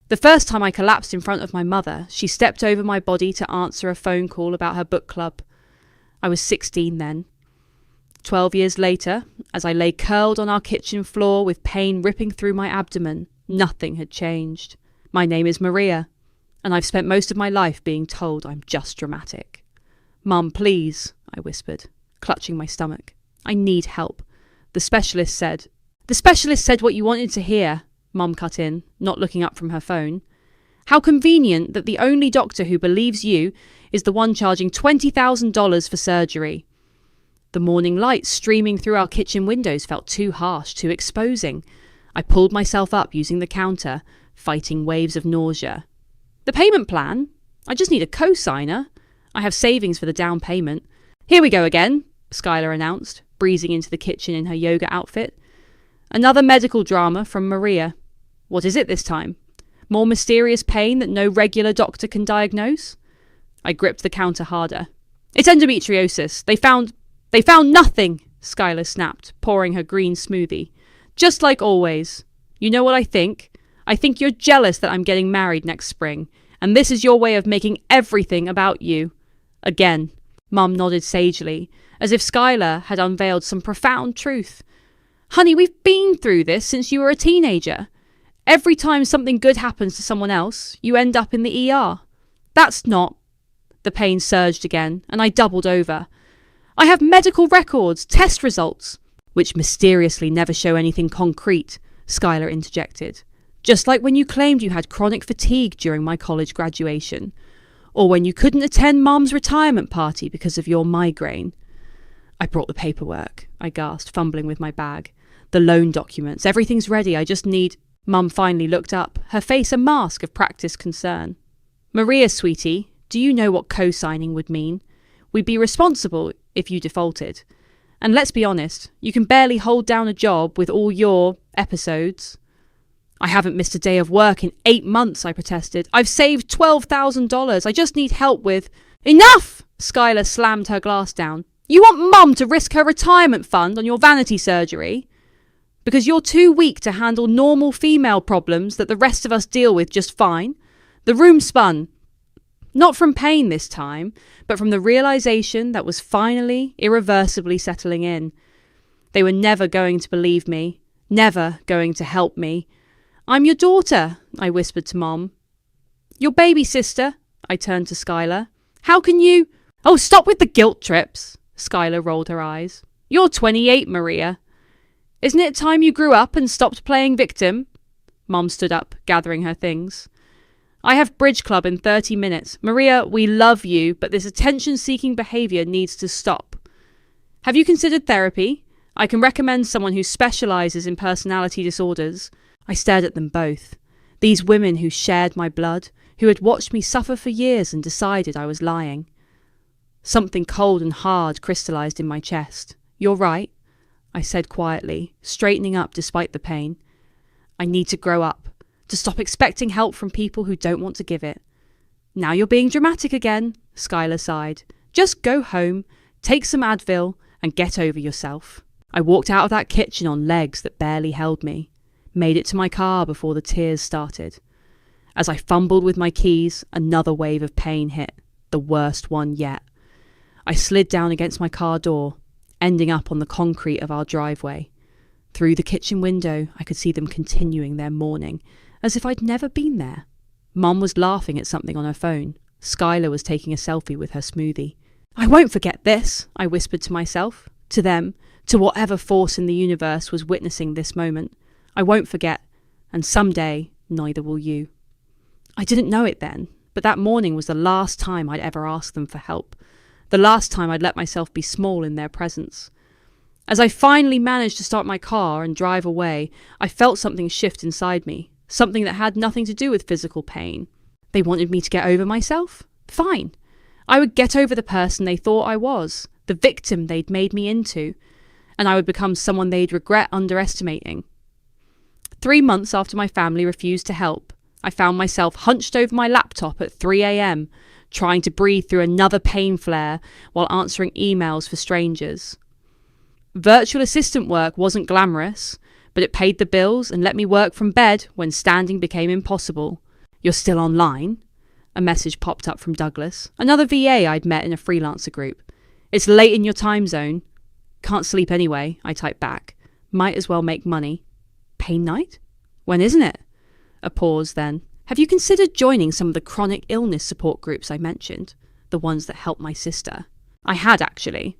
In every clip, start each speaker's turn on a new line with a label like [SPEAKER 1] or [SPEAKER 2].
[SPEAKER 1] The first time I collapsed in front of my mother, she stepped over my body to answer a phone call about her book club. I was 16 then. 12 years later, as I lay curled on our kitchen floor with pain ripping through my abdomen, nothing had changed. My name is Maria, and I've spent most of my life being told I'm just dramatic. "Mum, please," I whispered, clutching my stomach. "I need help. The specialist said what you wanted to hear," Mum cut in, not looking up from her phone. "How convenient that the only doctor who believes you is the one charging $20,000 for surgery." The morning light streaming through our kitchen windows felt too harsh, too exposing. I pulled myself up using the counter, fighting waves of nausea. "The payment plan? I just need a co-signer. I have savings for the down payment." "Here we go again," Skylar announced, breezing into the kitchen in her yoga outfit. "Another medical drama from Maria. What is it this time? More mysterious pain that no regular doctor can diagnose?" I gripped the counter harder. "It's endometriosis. They found nothing," Skylar snapped, pouring her green smoothie. "Just like always. You know what I think? I think you're jealous that I'm getting married next spring, and this is your way of making everything about you." Again, Mum nodded sagely, as if Skylar had unveiled some profound truth. "Honey, we've been through this since you were a teenager. Every time something good happens to someone else, you end up in the ER. That's not..." The pain surged again, and I doubled over. "I have medical records, test results," "which mysteriously never show anything concrete," Skylar interjected. "Just like when you claimed you had chronic fatigue during my college graduation. Or when you couldn't attend Mum's retirement party because of your migraine." "I brought the paperwork," I gasped, fumbling with my bag. "The loan documents. Everything's ready. I just need..." Mum finally looked up, her face a mask of practiced concern. "Maria, sweetie, do you know what co-signing would mean? We'd be responsible if you defaulted. And let's be honest, you can barely hold down a job with all your episodes." "I haven't missed a day of work in 8 months, I protested. "I've saved $12,000. I just need help with..." "Enough!" Skylar slammed her glass down. "You want Mum to risk her retirement fund on your vanity surgery? Because you're too weak to handle normal female problems that the rest of us deal with just fine?" The room spun. Not from pain this time, but from the realization that was finally, irreversibly settling in. They were never going to believe me, never going to help me. "I'm your daughter," I whispered to Mom. "Your baby sister," I turned to Skylar. "How can you..." "Oh, stop with the guilt trips," Skylar rolled her eyes. "You're 28, Maria. Isn't it time you grew up and stopped playing victim?" Mom stood up, gathering her things. "I have bridge club in 30 minutes. Maria, we love you, but this attention-seeking behaviour needs to stop. Have you considered therapy? I can recommend someone who specialises in personality disorders." I stared at them both. These women who shared my blood, who had watched me suffer for years and decided I was lying. Something cold and hard crystallised in my chest. "You're right," I said quietly, straightening up despite the pain. "I need to grow up, to stop expecting help from people who don't want to give it." "Now you're being dramatic again," Skylar sighed. "Just go home, take some Advil, and get over yourself." I walked out of that kitchen on legs that barely held me. Made it to my car before the tears started. As I fumbled with my keys, another wave of pain hit, the worst one yet. I slid down against my car door, ending up on the concrete of our driveway. Through the kitchen window, I could see them continuing their mourning, as if I'd never been there. Mum was laughing at something on her phone. Skylar was taking a selfie with her smoothie. "I won't forget this," I whispered to myself, to them, to whatever force in the universe was witnessing this moment. "I won't forget, and someday neither will you." I didn't know it then, but that morning was the last time I'd ever asked them for help, the last time I'd let myself be small in their presence. As I finally managed to start my car and drive away, I felt something shift inside me, something that had nothing to do with physical pain. They wanted me to get over myself? Fine. I would get over the person they thought I was, the victim they'd made me into, and I would become someone they'd regret underestimating. 3 months after my family refused to help, I found myself hunched over my laptop at 3 a.m, trying to breathe through another pain flare while answering emails for strangers. Virtual assistant work wasn't glamorous, but it paid the bills and let me work from bed when standing became impossible. "You're still online?" A message popped up from Douglas, another VA I'd met in a freelancer group. "It's late in your time zone." "Can't sleep anyway," I typed back. "Might as well make money." "Pain night? When isn't it?" A pause then. "Have you considered joining some of the chronic illness support groups I mentioned? The ones that help my sister?" I had, actually.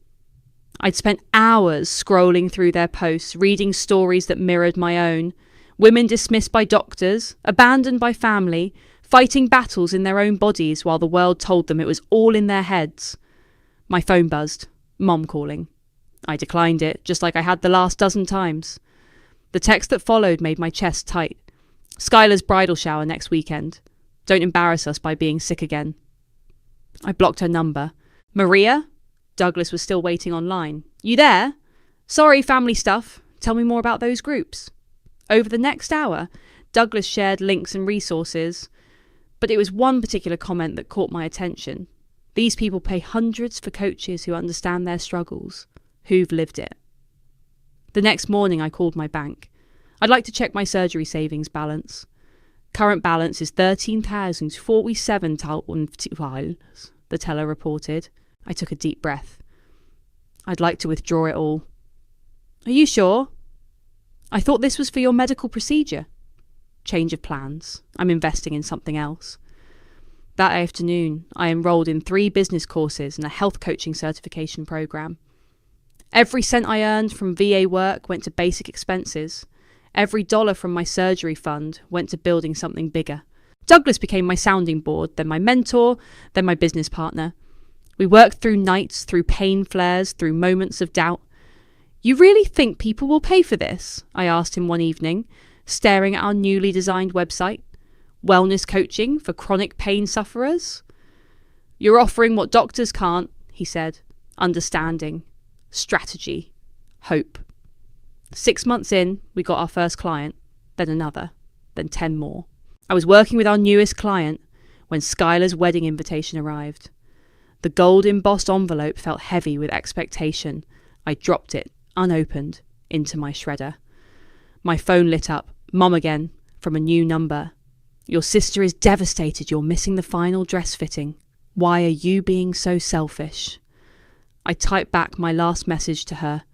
[SPEAKER 1] I'd spent hours scrolling through their posts, reading stories that mirrored my own. Women dismissed by doctors, abandoned by family, fighting battles in their own bodies while the world told them it was all in their heads. My phone buzzed. Mom calling. I declined it, just like I had the last dozen times. The text that followed made my chest tight. "Skylar's bridal shower next weekend. Don't embarrass us by being sick again." I blocked her number. "Maria?" Douglas was still waiting online. "You there? Sorry, family stuff. Tell me more about those groups." Over the next hour, Douglas shared links and resources, but it was one particular comment that caught my attention. These people pay hundreds for coaches who understand their struggles, who've lived it. The next morning I called my bank. I'd like to check my surgery savings balance. Current balance is $13,047, the teller reported. I took a deep breath. "I'd like to withdraw it all." "Are you sure?" "I thought this was for your medical procedure." "Change of plans. I'm investing in something else." That afternoon, I enrolled in 3 business courses and a health coaching certification program. Every cent I earned from VA work went to basic expenses. Every dollar from my surgery fund went to building something bigger. Douglas became my sounding board, then my mentor, then my business partner. We worked through nights, through pain flares, through moments of doubt. "You really think people will pay for this?" I asked him one evening, staring at our newly designed website. "Wellness coaching for chronic pain sufferers?" "You're offering what doctors can't," he said. "Understanding, strategy, hope." 6 months in, we got our first client, then another, then 10 more. I was working with our newest client when Skylar's wedding invitation arrived. The gold embossed envelope felt heavy with expectation. I dropped it, unopened, into my shredder. My phone lit up, Mom again, from a new number. "Your sister is devastated you're missing the final dress fitting. Why are you being so selfish?" I typed back my last message to her.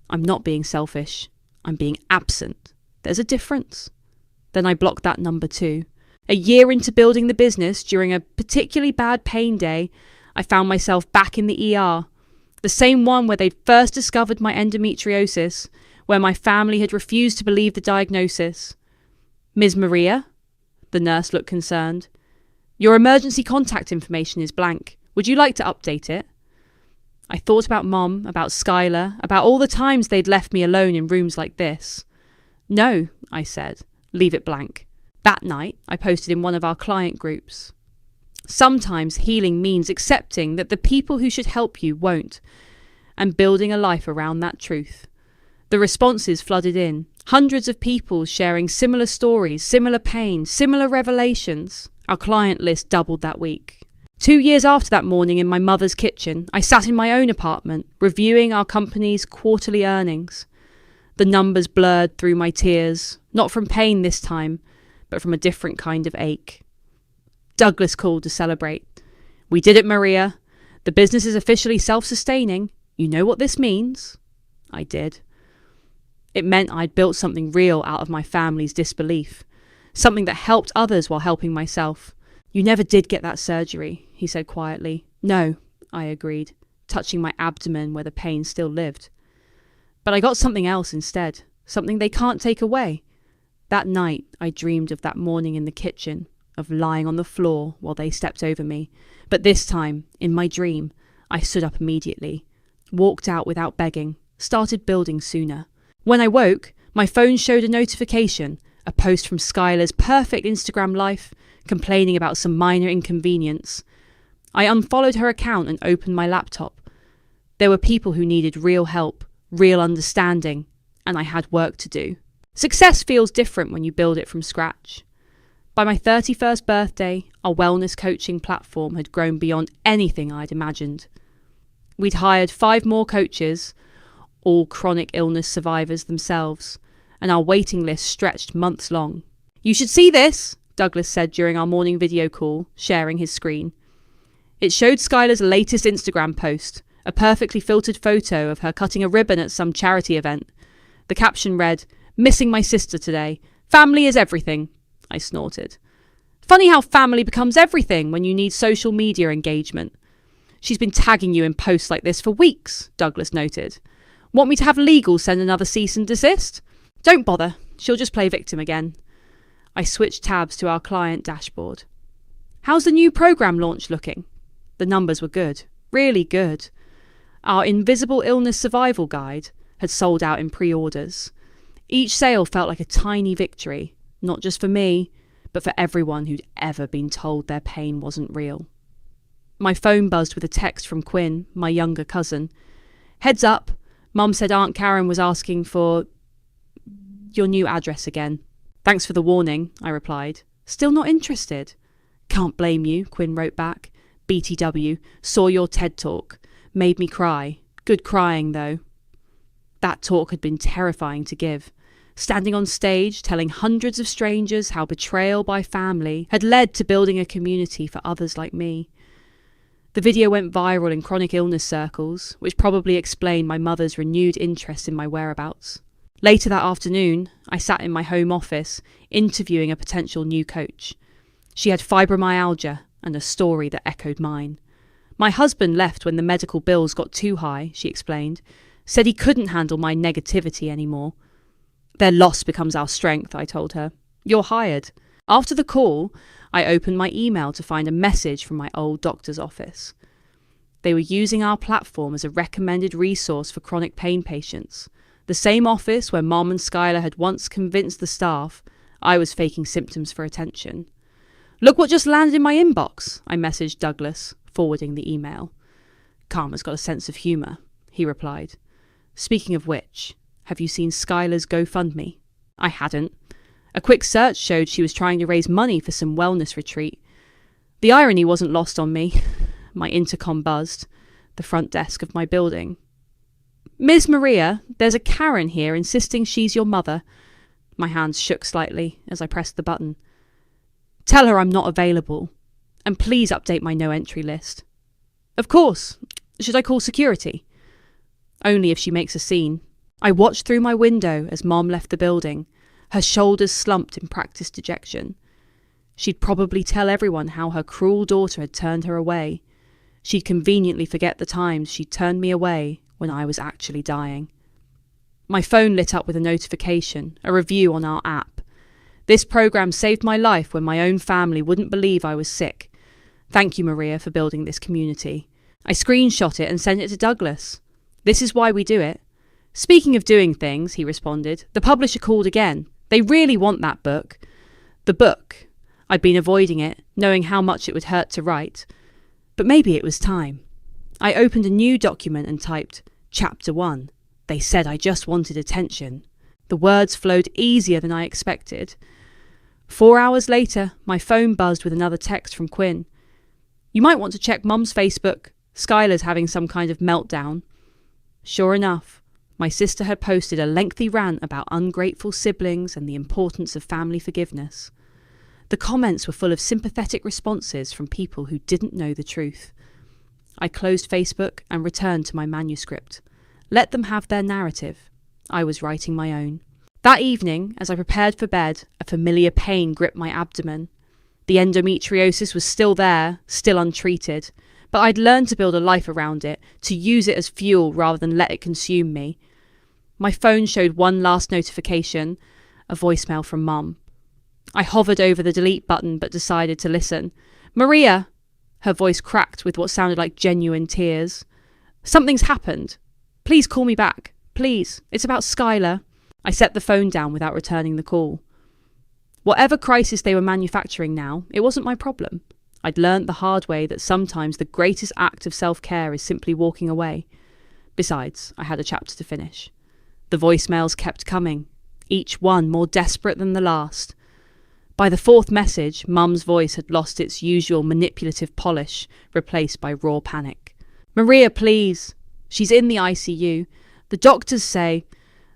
[SPEAKER 1] "I'm not being selfish. I'm being absent. There's a difference." Then I blocked that number too. A year into building the business, during a particularly bad pain day, I found myself back in the ER. The same one where they'd first discovered my endometriosis, where my family had refused to believe the diagnosis. "Ms. Maria?" The nurse looked concerned. "Your emergency contact information is blank. Would you like to update it?" I thought about Mom, about Skylar, about all the times they'd left me alone in rooms like this. "No," I said. "Leave it blank." That night, I posted in one of our client groups. Sometimes healing means accepting that the people who should help you won't, and building a life around that truth. The responses flooded in. Hundreds of people sharing similar stories, similar pain, similar revelations. Our client list doubled that week. 2 years after that morning in my mother's kitchen, I sat in my own apartment, reviewing our company's quarterly earnings. The numbers blurred through my tears, not from pain this time, but from a different kind of ache. Douglas called to celebrate. "We did it, Maria. The business is officially self-sustaining. You know what this means?" I did. It meant I'd built something real out of my family's disbelief, something that helped others while helping myself. "You never did get that surgery," he said quietly. "No," I agreed, touching my abdomen where the pain still lived. "But I got something else instead, something they can't take away." That night, I dreamed of that morning in the kitchen, of lying on the floor while they stepped over me. But this time, in my dream, I stood up immediately, walked out without begging, started building sooner. When I woke, my phone showed a notification, a post from Skylar's perfect Instagram life, complaining about some minor inconvenience. I unfollowed her account and opened my laptop. There were people who needed real help, real understanding, and I had work to do. Success feels different when you build it from scratch. By my 31st birthday, our wellness coaching platform had grown beyond anything I'd imagined. We'd hired 5 more coaches, all chronic illness survivors themselves, and our waiting list stretched months long. "You should see this! Douglas said during our morning video call, sharing his screen. It showed Skylar's latest Instagram post, a perfectly filtered photo of her cutting a ribbon at some charity event. The caption read, "Missing my sister today. Family is everything." I snorted. Funny how family becomes everything when you need social media engagement. She's been tagging you in posts like this for weeks, Douglas noted. Want me to have legal send another cease and desist? Don't bother. She'll just play victim again. I switched tabs to our client dashboard. How's the new program launch looking? The numbers were good. Really good. Our Invisible Illness Survival Guide had sold out in pre-orders. Each sale felt like a tiny victory, not just for me, but for everyone who'd ever been told their pain wasn't real. My phone buzzed with a text from Quinn, my younger cousin. Heads up, Mum said Aunt Karen was asking for your new address again. Thanks for the warning, I replied. Still not interested? Can't blame you, Quinn wrote back. BTW, saw your TED talk. Made me cry. Good crying, though. That talk had been terrifying to give. Standing on stage, telling hundreds of strangers how betrayal by family had led to building a community for others like me. The video went viral in chronic illness circles, which probably explained my mother's renewed interest in my whereabouts. Later that afternoon, I sat in my home office, interviewing a potential new coach. She had fibromyalgia and a story that echoed mine. My husband left when the medical bills got too high, she explained. Said he couldn't handle my negativity anymore. Their loss becomes our strength, I told her. You're hired. After the call, I opened my email to find a message from my old doctor's office. They were using our platform as a recommended resource for chronic pain patients. The same office where Mom and Skylar had once convinced the staff I was faking symptoms for attention. Look what just landed in my inbox, I messaged Douglas, forwarding the email. Karma's got a sense of humour, he replied. Speaking of which, have you seen Skylar's GoFundMe? I hadn't. A quick search showed she was trying to raise money for some wellness retreat. The irony wasn't lost on me. My intercom buzzed, the front desk of my building. Ms. Maria, there's a Karen here insisting she's your mother. My hands shook slightly as I pressed the button. Tell her I'm not available. And please update my no-entry list. Of course. Should I call security? Only if she makes a scene. I watched through my window as Mom left the building, her shoulders slumped in practiced dejection. She'd probably tell everyone how her cruel daughter had turned her away. She'd conveniently forget the times she'd turned me away when I was actually dying. My phone lit up with a notification, a review on our app. This program saved my life when my own family wouldn't believe I was sick. Thank you, Maria, for building this community. I screenshot it and sent it to Douglas. This is why we do it. Speaking of doing things, he responded, the publisher called again. They really want that book. The book. I'd been avoiding it, knowing how much it would hurt to write. But maybe it was time. I opened a new document and typed, Chapter 1. They said I just wanted attention. The words flowed easier than I expected. 4 hours later, my phone buzzed with another text from Quinn. You might want to check Mum's Facebook. Skylar's having some kind of meltdown. Sure enough, my sister had posted a lengthy rant about ungrateful siblings and the importance of family forgiveness. The comments were full of sympathetic responses from people who didn't know the truth. I closed Facebook and returned to my manuscript. Let them have their narrative. I was writing my own. That evening, as I prepared for bed, a familiar pain gripped my abdomen. The endometriosis was still there, still untreated, but I'd learned to build a life around it, to use it as fuel rather than let it consume me. My phone showed one last notification, a voicemail from Mum. I hovered over the delete button but decided to listen. Maria! Her voice cracked with what sounded like genuine tears. Something's happened. Please call me back. Please. It's about Skylar. I set the phone down without returning the call. Whatever crisis they were manufacturing now, it wasn't my problem. I'd learnt the hard way that sometimes the greatest act of self-care is simply walking away. Besides, I had a chapter to finish. The voicemails kept coming, each one more desperate than the last. By the fourth message, Mum's voice had lost its usual manipulative polish, replaced by raw panic. Maria, please. She's in the ICU. The doctors say...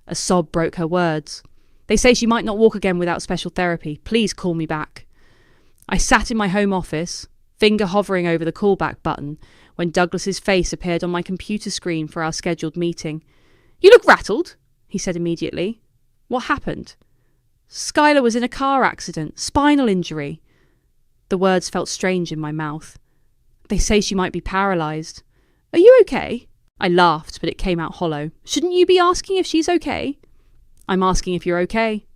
[SPEAKER 1] A sob broke her words. They say she might not walk again without special therapy. Please call me back. I sat in my home office, finger hovering over the callback button, when Douglas's face appeared on my computer screen for our scheduled meeting. "You look rattled," he said immediately. "What happened?" "Skylar was in a car accident, spinal injury." The words felt strange in my mouth. "They say she might be paralysed. Are you okay?" I laughed, but it came out hollow. "Shouldn't you be asking if she's okay?" "I'm asking if you're okay."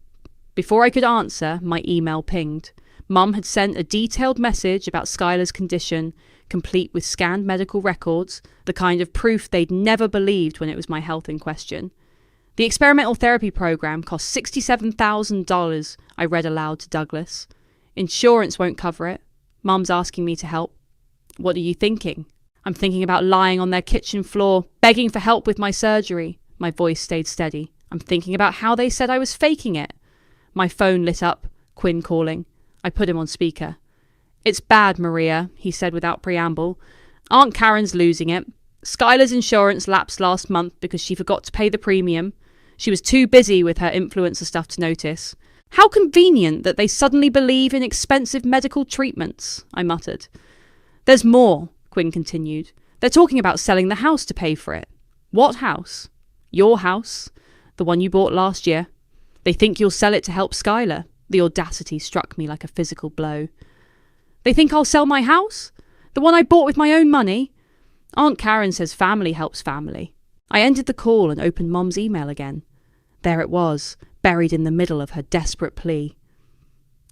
[SPEAKER 1] Before I could answer, my email pinged. Mum had sent a detailed message about Skylar's condition, complete with scanned medical records, the kind of proof they'd never believed when it was my health in question. "The experimental therapy program cost $67,000, I read aloud to Douglas. "Insurance won't cover it. Mum's asking me to help." "What are you thinking?" "I'm thinking about lying on their kitchen floor, begging for help with my surgery." My voice stayed steady. "I'm thinking about how they said I was faking it." My phone lit up, Quinn calling. I put him on speaker. "It's bad, Maria," he said without preamble. "Aunt Karen's losing it. Skylar's insurance lapsed last month because she forgot to pay the premium. She was too busy with her influencer stuff to notice. How convenient that they suddenly believe in expensive medical treatments," I muttered. "There's more," Quinn continued. "They're talking about selling the house to pay for it." "What house?" "Your house. The one you bought last year. They think you'll sell it to help Skylar." The audacity struck me like a physical blow. "They think I'll sell my house? The one I bought with my own money? Aunt Karen says family helps family." I ended the call and opened Mum's email again. There it was, buried in the middle of her desperate plea.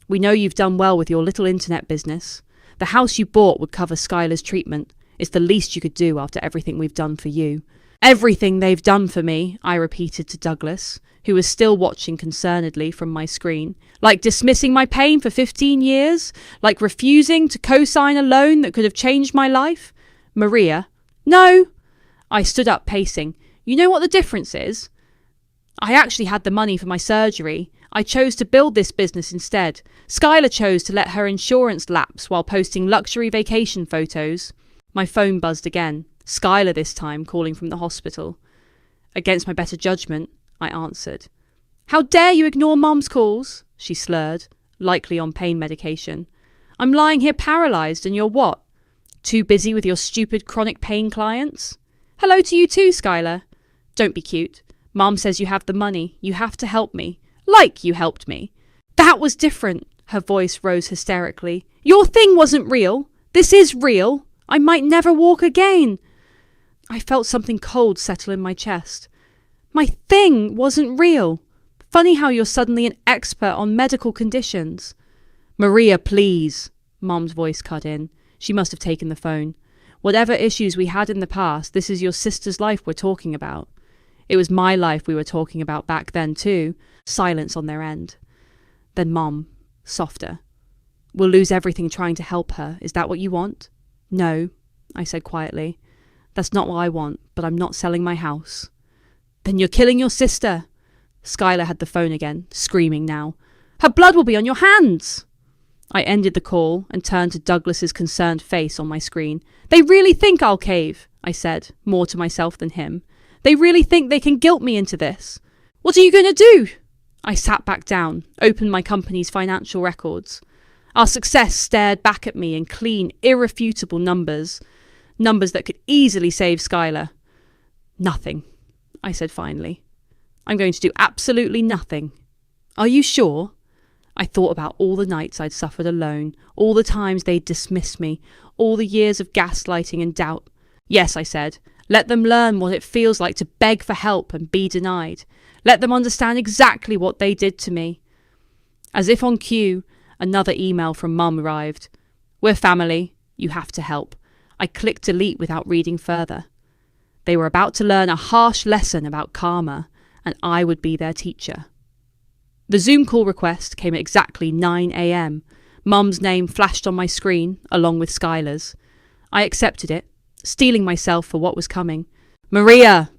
[SPEAKER 1] "We know you've done well with your little internet business. The house you bought would cover Skylar's treatment. It's the least you could do after everything we've done for you." "Everything they've done for me," I repeated to Douglas, who was still watching concernedly from my screen. "Like dismissing my pain for 15 years? Like refusing to co-sign a loan that could have changed my life?" "Maria." "No." I stood up, pacing. "You know what the difference is? I actually had the money for my surgery. I chose to build this business instead. Skylar chose to let her insurance lapse while posting luxury vacation photos." My phone buzzed again. Skylar this time, calling from the hospital. "Against my better judgment," I answered. "How dare you ignore Mum's calls?" she slurred, likely on pain medication. "I'm lying here paralysed and you're what? Too busy with your stupid chronic pain clients? Hello to you too, Skylar. Don't be cute. Mum says you have the money. You have to help me. Like you helped me." "That was different." Her voice rose hysterically. "Your thing wasn't real. This is real. I might never walk again." I felt something cold settle in my chest. "My thing wasn't real. Funny how you're suddenly an expert on medical conditions." "Maria, please." Mum's voice cut in. She must have taken the phone. "Whatever issues we had in the past, this is your sister's life we're talking about." It was my life we were talking about back then too. Silence on their end. Then Mum, softer. "We'll lose everything trying to help her. Is that what you want?" "No," I said quietly. "That's not what I want, but I'm not selling my house." "Then you're killing your sister." Skylar had the phone again, screaming now. "Her blood will be on your hands." I ended the call and turned to Douglas's concerned face on my screen. "They really think I'll cave," I said, more to myself than him. "They really think they can guilt me into this. What are you going to do?" I sat back down, opened my company's financial records. Our success stared back at me in clean, irrefutable numbers. Numbers that could easily save Skylar. "Nothing," I said finally. "I'm going to do absolutely nothing." "Are you sure?" I thought about all the nights I'd suffered alone, all the times they'd dismissed me, all the years of gaslighting and doubt. "Yes," I said. "Let them learn what it feels like to beg for help and be denied. Let them understand exactly what they did to me." As if on cue, another email from Mum arrived. "We're family. You have to help." I clicked delete without reading further. They were about to learn a harsh lesson about karma, and I would be their teacher. The Zoom call request came at exactly 9 a.m. Mum's name flashed on my screen, along with Skylar's. I accepted it, steeling myself for what was coming. "Maria!"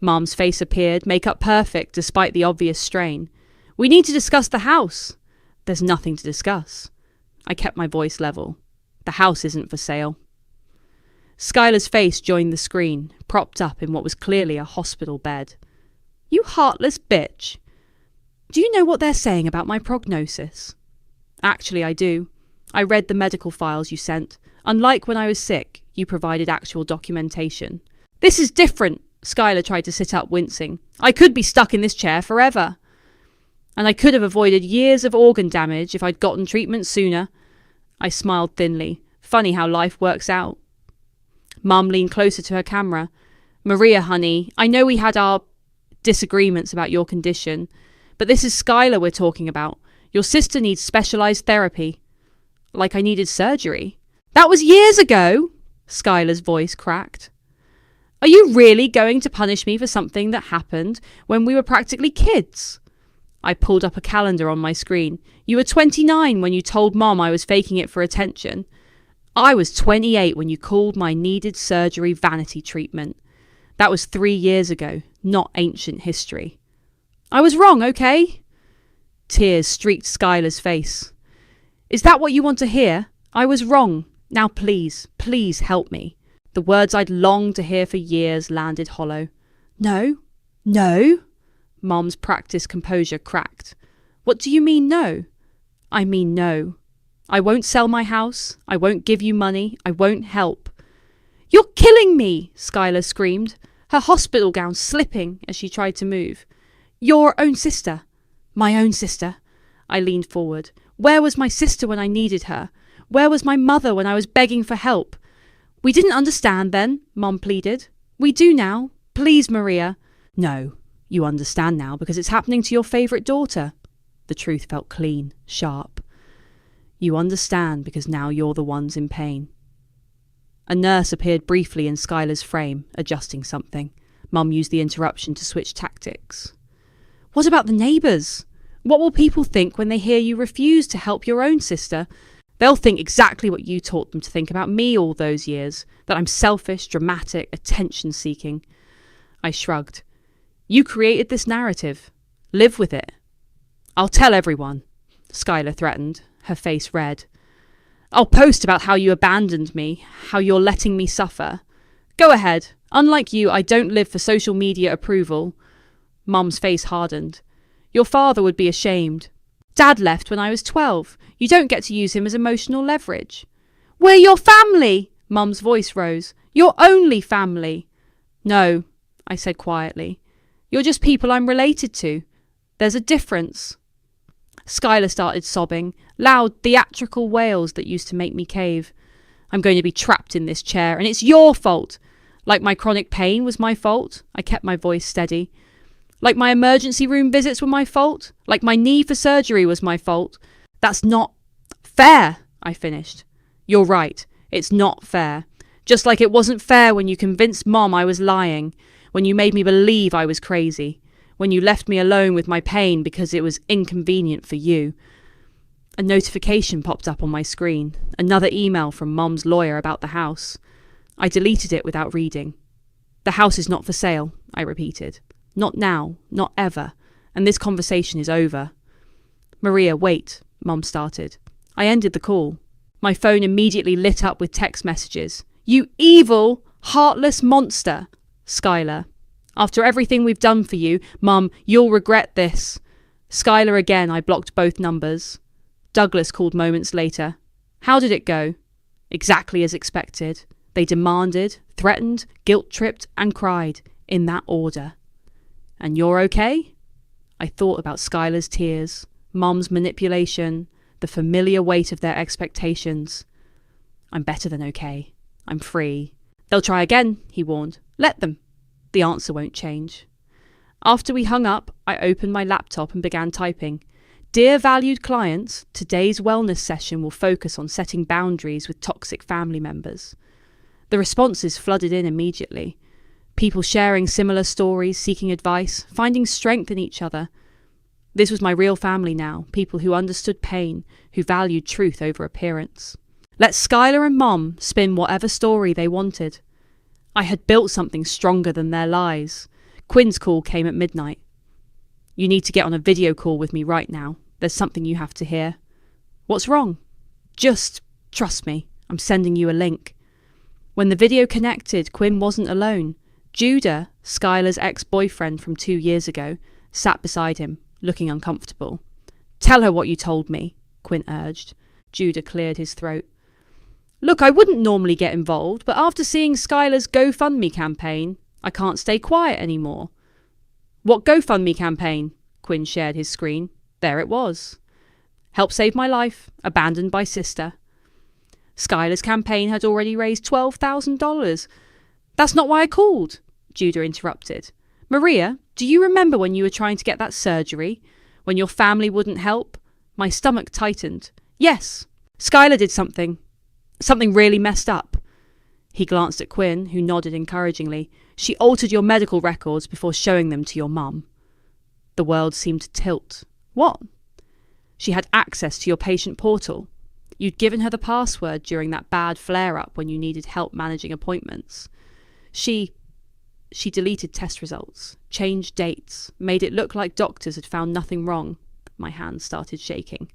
[SPEAKER 1] Mum's face appeared, makeup perfect despite the obvious strain. "We need to discuss the house." "There's nothing to discuss." I kept my voice level. "The house isn't for sale." Skylar's face joined the screen, propped up in what was clearly a hospital bed. "You heartless bitch. Do you know what they're saying about my prognosis?" "Actually, I do. I read the medical files you sent. Unlike when I was sick, you provided actual documentation. This is different, Skylar tried to sit up, wincing. I could be stuck in this chair forever. And I could have avoided years of organ damage if I'd gotten treatment sooner. I smiled thinly. Funny how life works out. Mum leaned closer to her camera. Maria, honey, I know we had our disagreements about your condition, but this is Skylar we're talking about. Your sister needs specialised therapy. Like I needed surgery. That was years ago, Skylar's voice cracked. Are you really going to punish me for something that happened when we were practically kids? I pulled up a calendar on my screen. You were 29 when you told Mom I was faking it for attention. I was 28 when you called my needed surgery vanity treatment. That was 3 years ago, not ancient history. I was wrong, okay? Tears streaked Skylar's face. Is that what you want to hear? I was wrong. Now please, please help me. The words I'd longed to hear for years landed hollow. No? No? Mom's practiced composure cracked. What do you mean no? I mean no. I won't sell my house. I won't give you money. I won't help. You're killing me, Skylar screamed, her hospital gown slipping as she tried to move. Your own sister. My own sister. I leaned forward. Where was my sister when I needed her? Where was my mother when I was begging for help? We didn't understand then, Mom pleaded. We do now. Please, Maria. No, you understand now because it's happening to your favourite daughter. The truth felt clean, sharp. You understand because now you're the ones in pain. A nurse appeared briefly in Skylar's frame, adjusting something. Mum used the interruption to switch tactics. What about the neighbours? What will people think when they hear you refuse to help your own sister? They'll think exactly what you taught them to think about me all those years, that I'm selfish, dramatic, attention-seeking. I shrugged. You created this narrative. Live with it. I'll tell everyone, Skylar threatened, her face red. I'll post about how you abandoned me, how you're letting me suffer. Go ahead. Unlike you, I don't live for social media approval. Mum's face hardened. Your father would be ashamed. Dad left when I was 12. You don't get to use him as emotional leverage. We're your family, Mum's voice rose. Your only family. No, I said quietly. You're just people I'm related to. There's a difference. Skylar started sobbing, loud, theatrical wails that used to make me cave. I'm going to be trapped in this chair, and it's your fault. Like my chronic pain was my fault. I kept my voice steady. Like my emergency room visits were my fault. Like my need for surgery was my fault. That's not fair, I finished. You're right. It's not fair. Just like it wasn't fair when you convinced Mom I was lying, when you made me believe I was crazy, when you left me alone with my pain because it was inconvenient for you. A notification popped up on my screen. Another email from Mom's lawyer about the house. I deleted it without reading. The house is not for sale, I repeated. Not now, not ever, and this conversation is over. Maria, wait, Mum started. I ended the call. My phone immediately lit up with text messages. You evil, heartless monster, Skylar. After everything we've done for you, Mum, you'll regret this. Skylar again, I blocked both numbers. Douglas called moments later. How did it go? Exactly as expected. They demanded, threatened, guilt-tripped, and cried, in that order. And you're okay? I thought about Skylar's tears, Mum's manipulation, the familiar weight of their expectations. I'm better than okay. I'm free. They'll try again, he warned. Let them. The answer won't change. After we hung up, I opened my laptop and began typing. Dear valued clients, today's wellness session will focus on setting boundaries with toxic family members. The responses flooded in immediately. People sharing similar stories, seeking advice, finding strength in each other. This was my real family now, people who understood pain, who valued truth over appearance. Let Skylar and Mom spin whatever story they wanted. I had built something stronger than their lies. Quinn's call came at midnight. You need to get on a video call with me right now. There's something you have to hear. What's wrong? Just trust me. I'm sending you a link. When the video connected, Quinn wasn't alone. Judah, Skylar's ex-boyfriend from 2 years ago, sat beside him, looking uncomfortable. Tell her what you told me, Quinn urged. Judah cleared his throat. Look, I wouldn't normally get involved, but after seeing Skylar's GoFundMe campaign, I can't stay quiet anymore. What GoFundMe campaign? Quinn shared his screen. There it was. Help save my life. Abandoned by sister. Skylar's campaign had already raised $12,000. That's not why I called, Judah interrupted. Maria, do you remember when you were trying to get that surgery? When your family wouldn't help? My stomach tightened. Yes, Skylar did something. Something really messed up. He glanced at Quinn, who nodded encouragingly. She altered your medical records before showing them to your mum. The world seemed to tilt. What? She had access to your patient portal. You'd given her the password during that bad flare-up when you needed help managing appointments. She deleted test results, changed dates, made it look like doctors had found nothing wrong. My hands started shaking.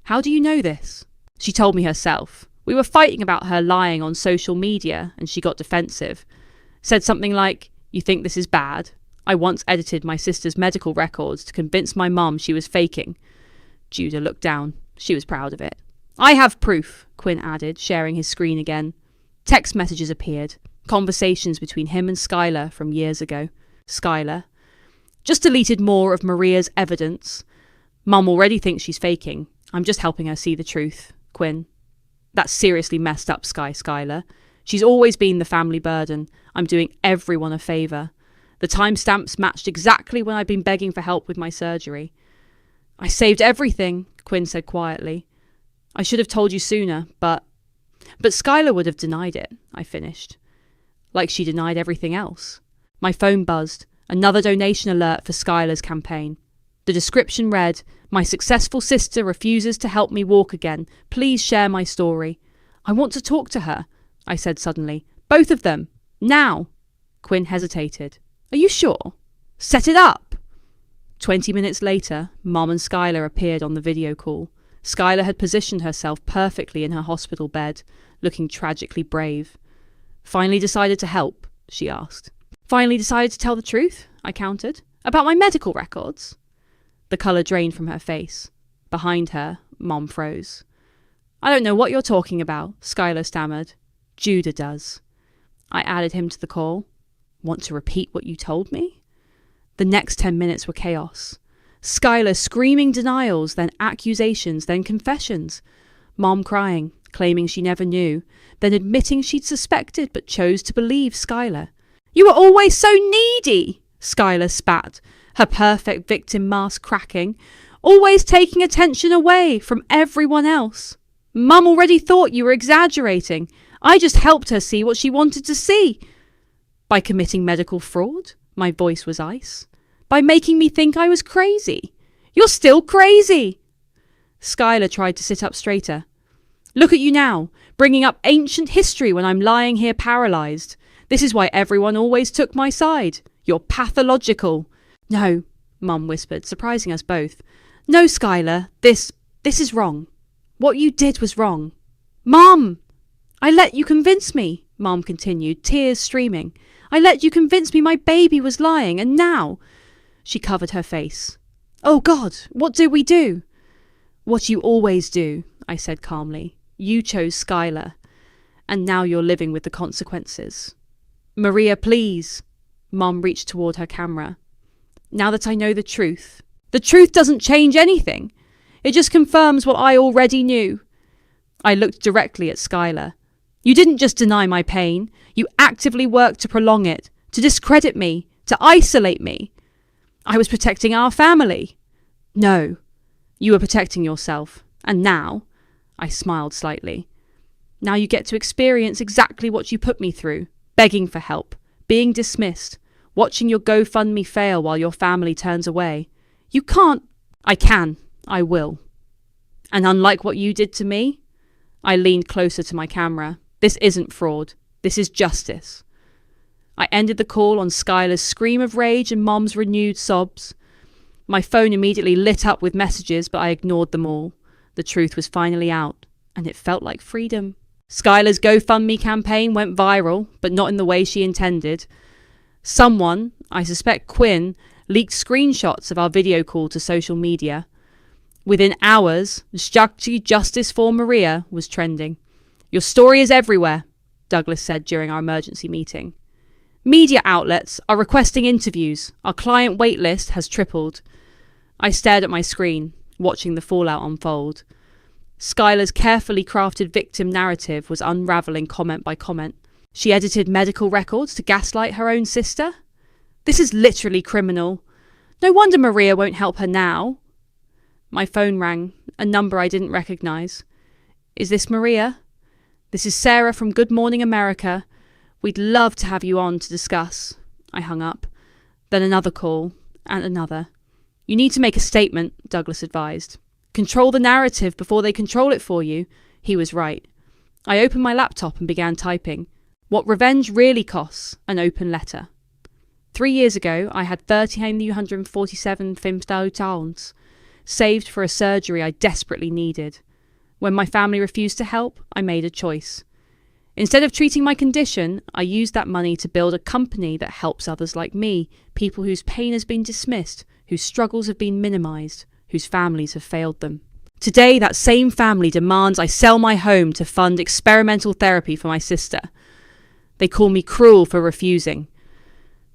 [SPEAKER 1] How do you know this? She told me herself. We were fighting about her lying on social media, and she got defensive. Said something like, you think this is bad? I once edited my sister's medical records to convince my mum she was faking. Judah looked down. She was proud of it. I have proof, Quinn added, sharing his screen again. Text messages appeared. Conversations between him and Skylar from years ago. Skylar. Just deleted more of Maria's evidence. Mum already thinks she's faking. I'm just helping her see the truth. Quinn. That's seriously messed up, Skylar. She's always been the family burden. I'm doing everyone a favour. The timestamps matched exactly when I'd been begging for help with my surgery. I saved everything, Quinn said quietly. I should have told you sooner, but Skylar would have denied it, I finished. Like she denied everything else. My phone buzzed. Another donation alert for Skylar's campaign. The description read, my successful sister refuses to help me walk again. Please share my story. I want to talk to her, I said suddenly. Both of them. Now. Quinn hesitated. Are you sure? Set it up. 20 minutes later, Mom and Skylar appeared on the video call. Skylar had positioned herself perfectly in her hospital bed, looking tragically brave. Finally decided to help, she asked. Finally decided to tell the truth, I countered. About my medical records. The colour drained from her face. Behind her, Mom froze. I don't know what you're talking about, Skylar stammered. Judah does. I added him to the call. Want to repeat what you told me? The next 10 minutes were chaos. Skylar screaming denials, then accusations, then confessions. Mom crying, claiming she never knew, then admitting she'd suspected but chose to believe Skylar. You were always so needy, Skylar spat, her perfect victim mask cracking, always taking attention away from everyone else. Mum already thought you were exaggerating. I just helped her see what she wanted to see. By committing medical fraud? My voice was ice. By making me think I was crazy. You're still crazy. Skylar tried to sit up straighter. Look at you now, bringing up ancient history when I'm lying here paralysed. This is why everyone always took my side. You're pathological. No, Mum whispered, surprising us both. No, Skylar, this is wrong. What you did was wrong. Mum! I let you convince me, Mum continued, tears streaming. I let you convince me my baby was lying, and now... She covered her face. Oh God, what do we do? What you always do, I said calmly. You chose Skylar, and now you're living with the consequences. Maria, please. Mum reached toward her camera. Now that I know the truth doesn't change anything. It just confirms what I already knew. I looked directly at Skylar. You didn't just deny my pain. You actively worked to prolong it, to discredit me, to isolate me. I was protecting our family. No, you were protecting yourself. And now, I smiled slightly, now you get to experience exactly what you put me through. Begging for help, being dismissed, watching your GoFundMe fail while your family turns away. You can't. I can. I will. And unlike what you did to me, I leaned closer to my camera. This isn't fraud. This is justice. I ended the call on Skylar's scream of rage and Mom's renewed sobs. My phone immediately lit up with messages, but I ignored them all. The truth was finally out, and it felt like freedom. Skylar's GoFundMe campaign went viral, but not in the way she intended. Someone, I suspect Quinn, leaked screenshots of our video call to social media. Within hours, Justice for Maria was trending. Your story is everywhere, Douglas said during our emergency meeting. Media outlets are requesting interviews. Our client wait list has tripled. I stared at my screen, watching the fallout unfold. Skylar's carefully crafted victim narrative was unravelling comment by comment. She edited medical records to gaslight her own sister? This is literally criminal. No wonder Maria won't help her now. My phone rang, a number I didn't recognise. Is this Maria? This is Sarah from Good Morning America. We'd love to have you on to discuss. I hung up. Then another call, and another. You need to make a statement, Douglas advised. Control the narrative before they control it for you. He was right. I opened my laptop and began typing. What revenge really costs, an open letter. 3 years ago, I had 1347 pounds saved for a surgery I desperately needed. When my family refused to help, I made a choice. Instead of treating my condition, I used that money to build a company that helps others like me, people whose pain has been dismissed, whose struggles have been minimised, whose families have failed them. Today, that same family demands I sell my home to fund experimental therapy for my sister. They call me cruel for refusing.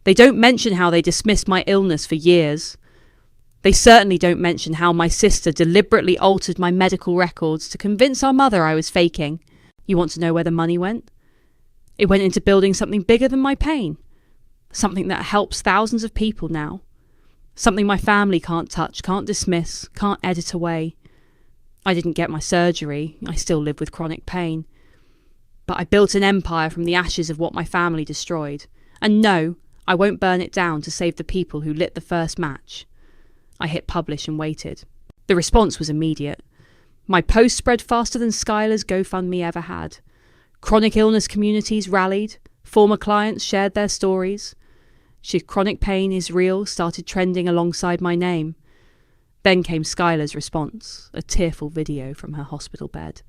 [SPEAKER 1] They don't mention how they dismissed my illness for years. They certainly don't mention how my sister deliberately altered my medical records to convince our mother I was faking. You want to know where the money went? It went into building something bigger than my pain. Something that helps thousands of people now. Something my family can't touch, can't dismiss, can't edit away. I didn't get my surgery. I still live with chronic pain. But I built an empire from the ashes of what my family destroyed. And no, I won't burn it down to save the people who lit the first match. I hit publish and waited. The response was immediate. My post spread faster than Skylar's GoFundMe ever had. Chronic illness communities rallied. Former clients shared their stories. Chronic pain is real started trending alongside my name. Then came Skylar's response, a tearful video from her hospital bed.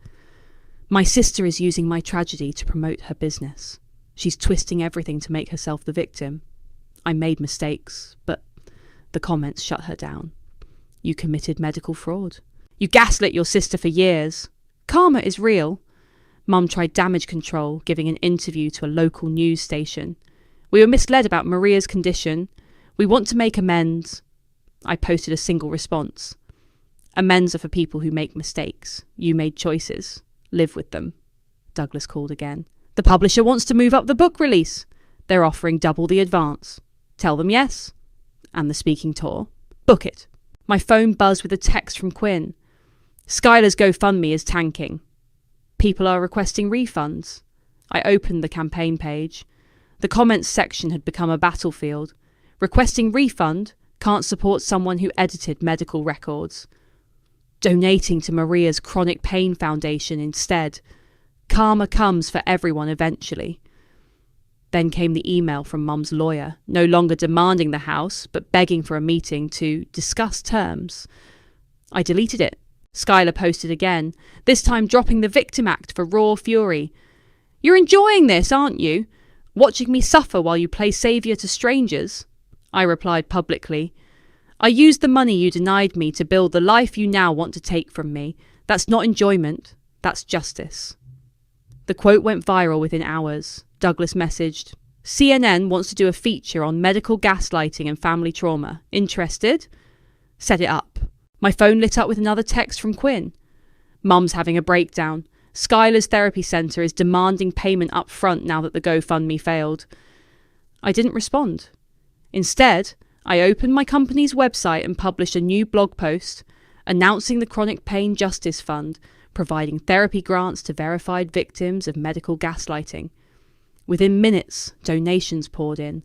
[SPEAKER 1] My sister is using my tragedy to promote her business. She's twisting everything to make herself the victim. I made mistakes, but the comments shut her down. You committed medical fraud. You gaslit your sister for years. Karma is real. Mum tried damage control, giving an interview to a local news station. We were misled about Maria's condition. We want to make amends. I posted a single response. Amends are for people who make mistakes. You made choices. Live with them. Douglas called again. The publisher wants to move up the book release. They're offering double the advance. Tell them yes. And the speaking tour. Book it. My phone buzzed with a text from Quinn. Skylar's GoFundMe is tanking. People are requesting refunds. I opened the campaign page. The comments section had become a battlefield. Requesting refund can't support someone who edited medical records. Donating to Maria's Chronic Pain Foundation instead. Karma comes for everyone eventually. Then came the email from Mum's lawyer, no longer demanding the house, but begging for a meeting to discuss terms. I deleted it. Skylar posted again, this time dropping the Victim Act for raw fury. You're enjoying this, aren't you? Watching me suffer while you play saviour to strangers? I replied publicly. I used the money you denied me to build the life you now want to take from me. That's not enjoyment, that's justice. The quote went viral within hours. Douglas messaged, CNN wants to do a feature on medical gaslighting and family trauma. Interested? Set it up. My phone lit up with another text from Quinn. Mum's having a breakdown. Skylar's therapy centre is demanding payment up front now that the GoFundMe failed. I didn't respond. Instead, I opened my company's website and published a new blog post announcing the Chronic Pain Justice Fund, providing therapy grants to verified victims of medical gaslighting. Within minutes, donations poured in.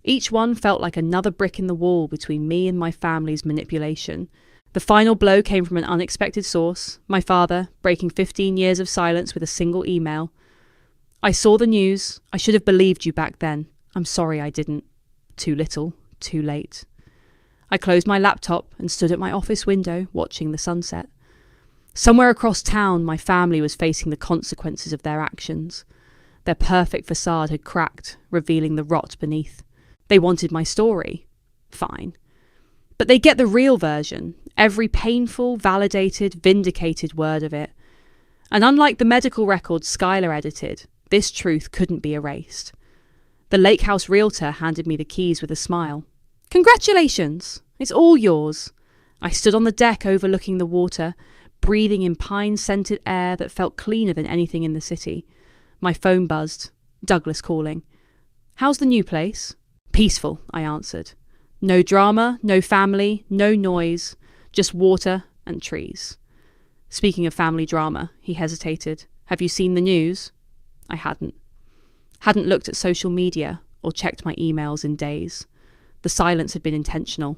[SPEAKER 1] Each one felt like another brick in the wall between me and my family's manipulation. The final blow came from an unexpected source, my father, breaking 15 years of silence with a single email. I saw the news. I should have believed you back then. I'm sorry I didn't. Too little, too late. I closed my laptop and stood at my office window, watching the sunset. Somewhere across town, my family was facing the consequences of their actions. Their perfect facade had cracked, revealing the rot beneath. They wanted my story. Fine. But they get the real version. Every painful, validated, vindicated word of it. And unlike the medical records Skylar edited, this truth couldn't be erased. The lake house realtor handed me the keys with a smile. "Congratulations! It's all yours." I stood on the deck overlooking the water, breathing in pine-scented air that felt cleaner than anything in the city. My phone buzzed. Douglas calling. "How's the new place?" "Peaceful," I answered. "No drama, no family, no noise, just water and trees." Speaking of family drama, he hesitated. "Have you seen the news?" I hadn't. Hadn't looked at social media or checked my emails in days. The silence had been intentional.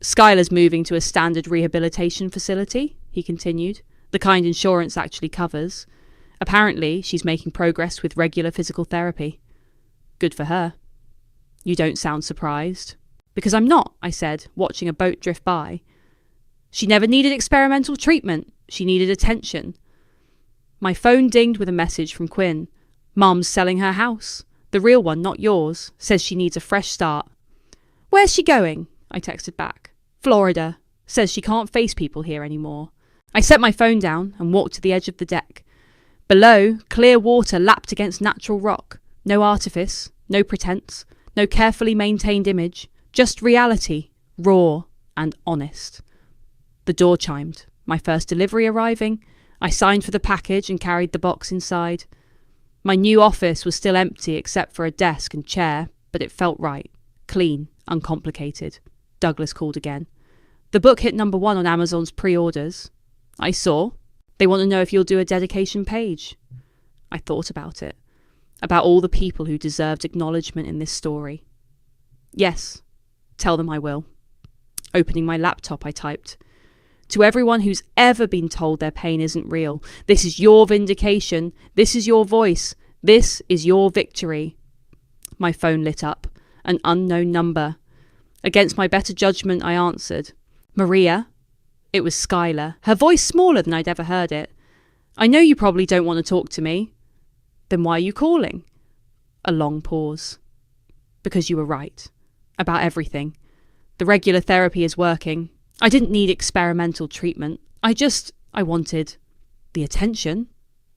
[SPEAKER 1] "Skylar's moving to a standard rehabilitation facility," he continued, "the kind insurance actually covers. Apparently, she's making progress with regular physical therapy. Good for her." "You don't sound surprised." "Because I'm not," I said, watching a boat drift by. "She never needed experimental treatment. She needed attention." My phone dinged with a message from Quinn. "Mum's selling her house. The real one, not yours. Says she needs a fresh start." "Where's she going?" I texted back. "Florida. Says she can't face people here anymore." I set my phone down and walked to the edge of the deck. Below, clear water lapped against natural rock. No artifice, no pretense, no carefully maintained image. Just reality, raw and honest. The door chimed. My first delivery arriving. I signed for the package and carried the box inside. My new office was still empty except for a desk and chair, but it felt right. Clean, uncomplicated. Douglas called again. "The book hit #1 on Amazon's pre-orders." "I saw. They want to know if you'll do a dedication page." I thought about it. About all the people who deserved acknowledgement in this story. "Yes. Tell them I will." Opening my laptop, I typed, "To everyone who's ever been told their pain isn't real, this is your vindication. This is your voice. This is your victory." My phone lit up. An unknown number. Against my better judgment, I answered. "Maria?" It was Skylar, her voice smaller than I'd ever heard it. "I know you probably don't want to talk to me." "Then why are you calling?" A long pause. "Because you were right. About everything. The regular therapy is working. I didn't need experimental treatment. I wanted the attention,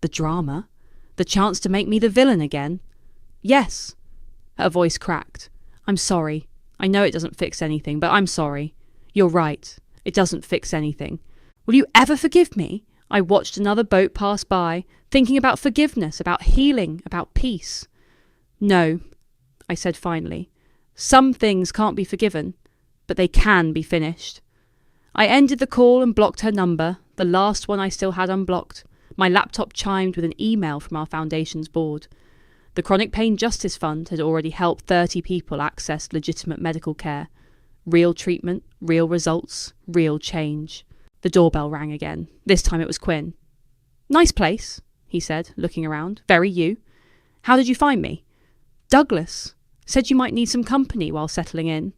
[SPEAKER 1] the drama, the chance to make me the villain again." "Yes." Her voice cracked. "I'm sorry. I know it doesn't fix anything, but I'm sorry. You're right. It doesn't fix anything. Will you ever forgive me?" I watched another boat pass by, thinking about forgiveness, about healing, about peace. "No," I said finally. "Some things can't be forgiven, but they can be finished." I ended the call and blocked her number, the last one I still had unblocked. My laptop chimed with an email from our foundation's board. The Chronic Pain Justice Fund had already helped 30 people access legitimate medical care. Real treatment, real results, real change. The doorbell rang again. This time it was Quinn. "Nice place," he said, looking around. "Very you. How did you find me?" "Douglas. Said you might need some company while settling in."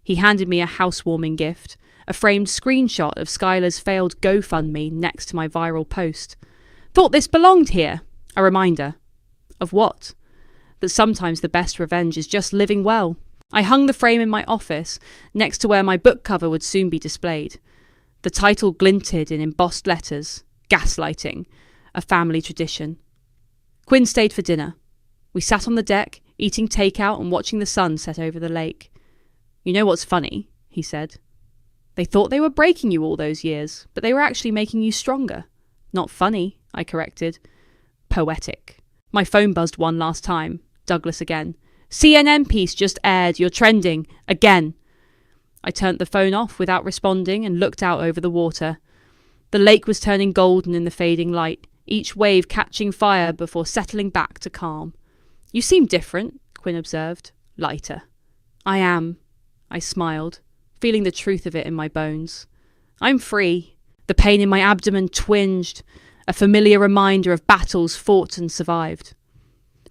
[SPEAKER 1] He handed me a housewarming gift, a framed screenshot of Skylar's failed GoFundMe next to my viral post. "Thought this belonged here." A reminder. Of what? That sometimes the best revenge is just living well. I hung the frame in my office, next to where my book cover would soon be displayed. The title glinted in embossed letters, Gaslighting, a family tradition. Quinn stayed for dinner. We sat on the deck, eating takeout and watching the sun set over the lake. "You know what's funny?" he said. "They thought they were breaking you all those years, but they were actually making you stronger." "Not funny," I corrected. "Poetic." My phone buzzed one last time. Douglas again. "CNN piece just aired. You're trending. Again." I turned the phone off without responding and looked out over the water. The lake was turning golden in the fading light, each wave catching fire before settling back to calm. "You seem different," Quinn observed. "Lighter." "I am." I smiled, feeling the truth of it in my bones. "I'm free." The pain in my abdomen twinged, a familiar reminder of battles fought and survived.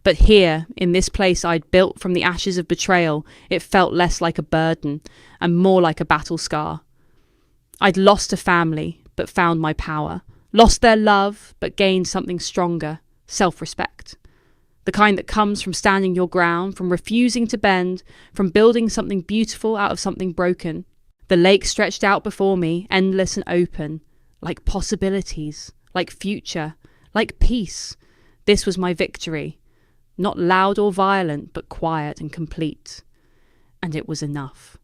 [SPEAKER 1] But here, in this place I'd built from the ashes of betrayal, it felt less like a burden and more like a battle scar. I'd lost a family, but found my power. Lost their love, but gained something stronger, self-respect. The kind that comes from standing your ground, from refusing to bend, from building something beautiful out of something broken. The lake stretched out before me, endless and open, like possibilities, like future, like peace. This was my victory, not loud or violent, but quiet and complete. And it was enough.